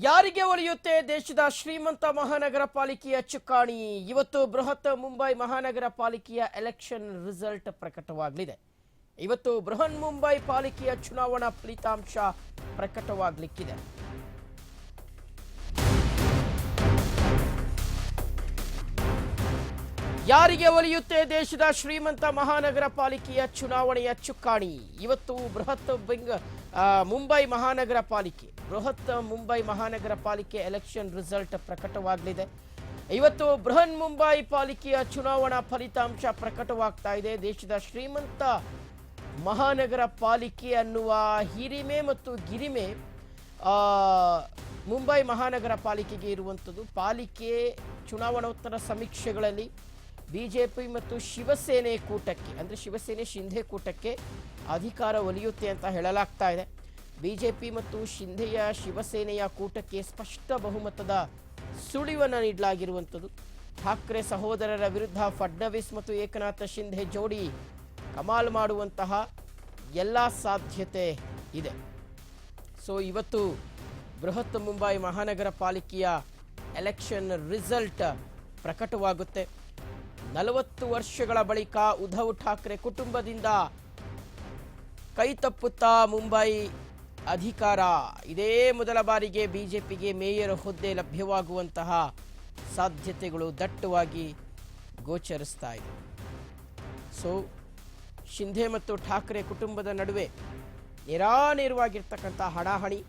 ಯಾರಿಗೆ ಒಲಿಯುತ್ತೆ ದೇಶದ ಶ್ರೀಮಂತ ಮಹಾನಗರ ಪಾಲಿಕೆಯ ಚುಕ್ಕಾಣಿ? ಇವತ್ತು ಬೃಹತ್ ಮುಂಬೈ ಮಹಾನಗರ ಪಾಲಿಕೆಯ ಎಲೆಕ್ಷನ್ ರಿಸಲ್ಟ್ ಪ್ರಕಟವಾಗಲಿದೆ. ಇವತ್ತು ಬೃಹನ್ ಮುಂಬೈ ಪಾಲಿಕೆಯ ಚುನಾವಣಾ ಫಲಿತಾಂಶ ಪ್ರಕಟವಾಗಲಿಕ್ಕಿದೆ. ಯಾರಿಗೆ ಒಲಿಯುತ್ತೆ ದೇಶದ ಶ್ರೀಮಂತ ಮಹಾನಗರ ಪಾಲಿಕೆಯ ಚುನಾವಣೆಯ ಚುಕ್ಕಾಣಿ? ಇವತ್ತು ಬೃಹತ್ ಮುಂಬೈ ಮಹಾನಗರ ಪಾಲಿಕೆ ಎಲೆಕ್ಷನ್ ರಿಸಲ್ಟ್ ಪ್ರಕಟವಾಗಲಿದೆ. ಇವತ್ತು ಬೃಹನ್ ಮುಂಬೈ ಪಾಲಿಕೆಯ ಚುನಾವಣಾ ಫಲಿತಾಂಶ ಪ್ರಕಟವಾಗ್ತಾ ಇದೆ. ದೇಶದ ಶ್ರೀಮಂತ ಮಹಾನಗರ ಪಾಲಿಕೆ ಅನ್ನುವ ಹಿರಿಮೆ ಮತ್ತು ಗಿರಿಮೆ ಮುಂಬೈ ಮಹಾನಗರ ಪಾಲಿಕೆಗೆ ಇರುವಂಥದ್ದು. ಪಾಲಿಕೆ ಚುನಾವಣೋತ್ತರ ಸಮೀಕ್ಷೆಗಳಲ್ಲಿ ಬಿಜೆಪಿ ಮತ್ತು ಶಿವಸೇನೆ ಕೂಟಕ್ಕೆ, ಅಂದರೆ ಶಿವಸೇನೆ ಶಿಂಧೆ ಕೂಟಕ್ಕೆ ಅಧಿಕಾರ ಒಲಿಯುತ್ತೆ ಅಂತ ಹೇಳಲಾಗ್ತಾ ಇದೆ. ಬಿಜೆಪಿ ಮತ್ತು ಶಿವಸೇನೆಯ ಕೂಟಕ್ಕೆ ಸ್ಪಷ್ಟ ಬಹುಮತದ ಸುಳಿವನ್ನು ನೀಡಲಾಗಿರುವಂಥದ್ದು. ಠಾಕ್ರೆ ಸಹೋದರರ ವಿರುದ್ಧ ಫಡ್ನವೀಸ್ ಮತ್ತು ಏಕನಾಥ ಶಿಂಧೆ ಜೋಡಿ ಕಮಾಲ್ ಮಾಡುವಂತಹ ಎಲ್ಲ ಸಾಧ್ಯತೆ ಇದೆ. ಸೊ ಇವತ್ತು ಬೃಹತ್ ಮುಂಬೈ ಮಹಾನಗರ ಪಾಲಿಕೆಯ ಎಲೆಕ್ಷನ್ ರಿಸಲ್ಟ್ ಪ್ರಕಟವಾಗುತ್ತೆ. 40 ವರ್ಷಗಳ ಬಳಿಕ ಉದ್ಧವ್ ಠಾಕ್ರೆ ಕುಟುಂಬದಿಂದ ಕೈತಪ್ಪುತ್ತಾ ಮುಂಬೈ ಅಧಿಕಾರ. ಇದೇ ಮೊದಲ ಬಾರಿಗೆ ಬಿಜೆಪಿಗೆ ಮೇಯರ್ ಹುದ್ದೆ ಲಭ್ಯವಾಗುವಂತಹ ಸಾಧ್ಯತೆಗಳು ದಟ್ಟವಾಗಿ ಗೋಚರಿಸ್ತಾ ಇದೆ. ಸೊ ಶಿಂಧೆ ಮತ್ತು ಠಾಕ್ರೆ ಕುಟುಂಬದ ನಡುವೆ ನೇರಾನೇರವಾಗಿರ್ತಕ್ಕಂಥ ಹಣಾಹಣಿ.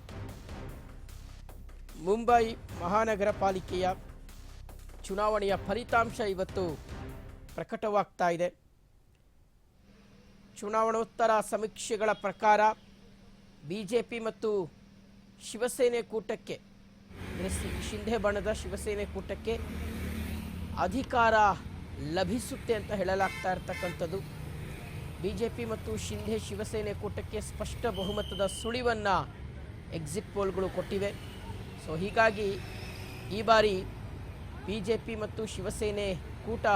ಮುಂಬೈ ಮಹಾನಗರ ಪಾಲಿಕೆಯ ಚುನಾವಣೆಯ ಫಲಿತಾಂಶ ಇವತ್ತು ಪ್ರಕಟವಾಗ್ತಾ ಇದೆ. ಚುನಾವಣೋತ್ತರ ಸಮೀಕ್ಷೆಗಳ ಪ್ರಕಾರ ಬಿಜೆಪಿ ಮತ್ತು ಶಿವಸೇನೆ ಕೂಟಕ್ಕೆ, ಶಿಂಧೆ ಬಣದ ಶಿವಸೇನೆ ಕೂಟಕ್ಕೆ ಅಧಿಕಾರ ಲಭಿಸುತ್ತೆ ಅಂತ ಹೇಳಲಾಗ್ತಾ ಇರ್ತಕ್ಕಂಥದ್ದು. ಬಿಜೆಪಿ ಮತ್ತು ಶಿವಸೇನೆ ಕೂಟಕ್ಕೆ ಸ್ಪಷ್ಟ ಬಹುಮತದ ಸುಳಿವನ್ನು ಎಕ್ಸಿಟ್ ಪೋಲ್ಗಳು ಕೊಟ್ಟಿವೆ. ಸೊ ಹೀಗಾಗಿ ಈ ಬಾರಿ ಬಿಜೆಪಿ ಮತ್ತು ಶಿವಸೇನೆ ಕೂಟ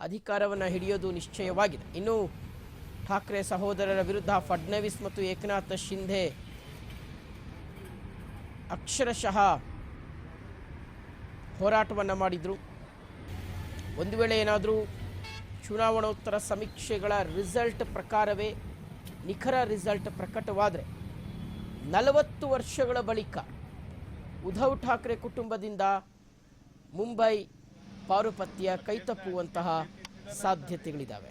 ಅಧಿಕಾರವನ್ನು ಹಿಡಿಯೋದು ನಿಶ್ಚಯವಾಗಿದೆ. ಇನ್ನು ಠಾಕ್ರೆ ಸಹೋದರರ ವಿರುದ್ಧ ಫಡ್ನವೀಸ್ ಮತ್ತು ಏಕನಾಥ ಶಿಂಧೆ ಅಕ್ಷರಶಃ ಹೋರಾಟವನ್ನು ಮಾಡಿದರು. ಒಂದು ವೇಳೆ ಏನಾದರೂ ಚುನಾವಣೋತ್ತರ ಸಮೀಕ್ಷೆಗಳ ರಿಸಲ್ಟ್ ಪ್ರಕಾರವೇ ನಿಖರ ರಿಸಲ್ಟ್ ಪ್ರಕಟವಾದರೆ 40 ವರ್ಷಗಳ ಬಳಿಕ ಉದ್ಧವ್ ಠಾಕ್ರೆ ಕುಟುಂಬದಿಂದ ಮುಂಬೈ ಪಾರುಪತ್ಯ ಕೈತಪ್ಪುವಂತಹ ಸಾಧ್ಯತೆಗಳಿದ್ದಾವೆ.